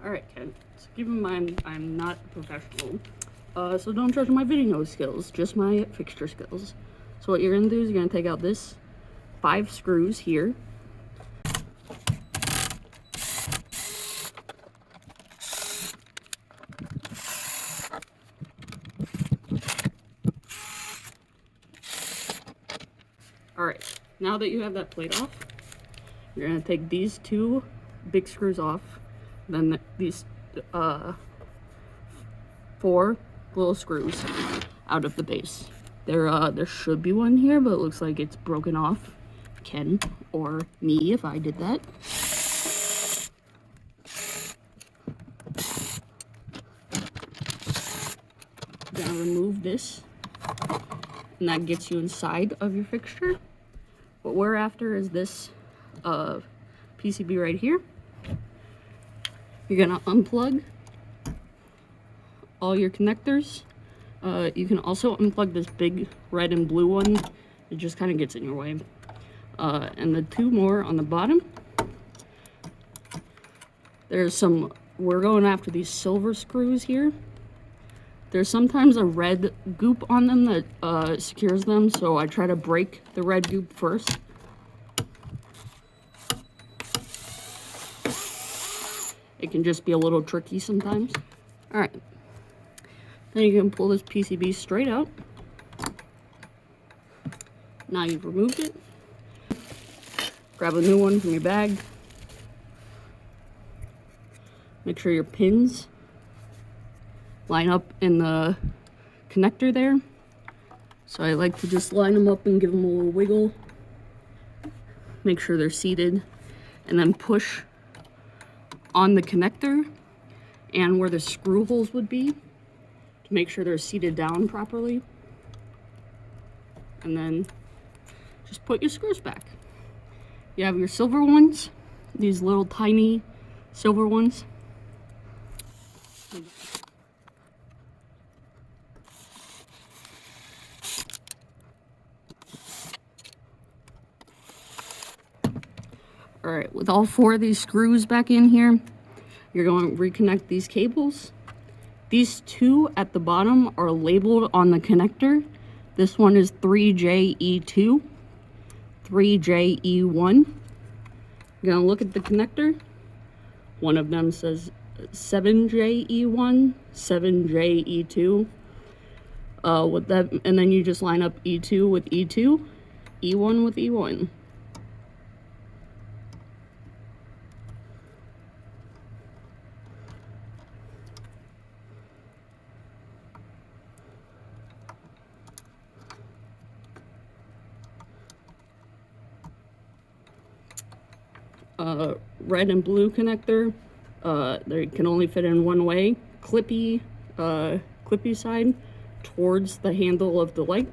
Alright, Ken, so keep in mind I'm not a professional, so don't judge my video skills, just my fixture skills. So what you're going to do is you're going to take out this 5 screws here. Alright, now that you have that plate off, you're going to take these 2 big screws off, then these 4 little screws out of the base. There should be one here, but it looks like it's broken off. Ken, or me if I did that. You're gonna remove this, and that gets you inside of your fixture. What we're after is this PCB right here. You're gonna unplug all your connectors. You can also unplug this big red and blue one. It just kind of gets in your way. And the 2 more on the bottom. We're going after these silver screws here. There's sometimes a red goop on them that secures them, so I try to break the red goop first. It can just be a little tricky sometimes. Alright. Then you can pull this PCB straight out. Now you've removed it. Grab a new one from your bag. Make sure your pins line up in the connector there. So I like to just line them up and give them a little wiggle. Make sure they're seated. And then push on the connector and where the screw holes would be to make sure they're seated down properly. And then just put your screws back. You have your silver ones, these little tiny silver ones. Alright, with all 4 of these screws back in here, you're going to reconnect these cables. These 2 at the bottom are labeled on the connector. This one is 3JE2, 3JE1. You're going to look at the connector. One of them says 7JE1, 7JE2. With that, and then you just line up E2 with E2, E1 with E1. Red and blue connector, they can only fit in one way. Clippy side towards the handle of the light.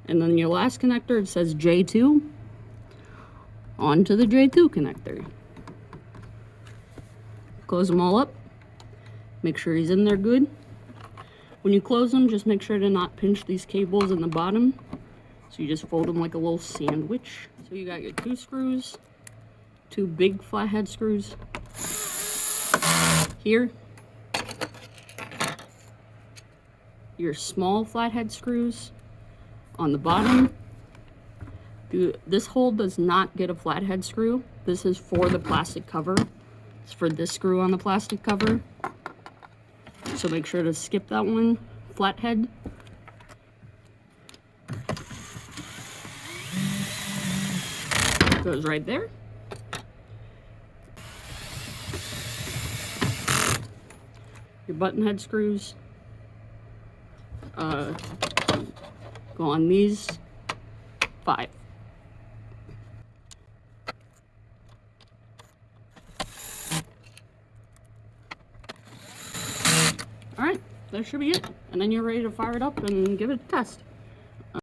And then your last connector, it says J2, onto the J2 connector. Close them all up, make sure he's in there good. When you close them, just make sure to not pinch these cables in the bottom. So you just fold them like a little sandwich. So you got your 2 screws, 2 big flathead screws here. Your small flathead screws on the bottom. This hole does not get a flathead screw. This is for the plastic cover. It's for this screw on the plastic cover. So make sure to skip that one. Flathead. Goes right there. Your button head screws go on these 5. Alright, that should be it. And then you're ready to fire it up and give it a test.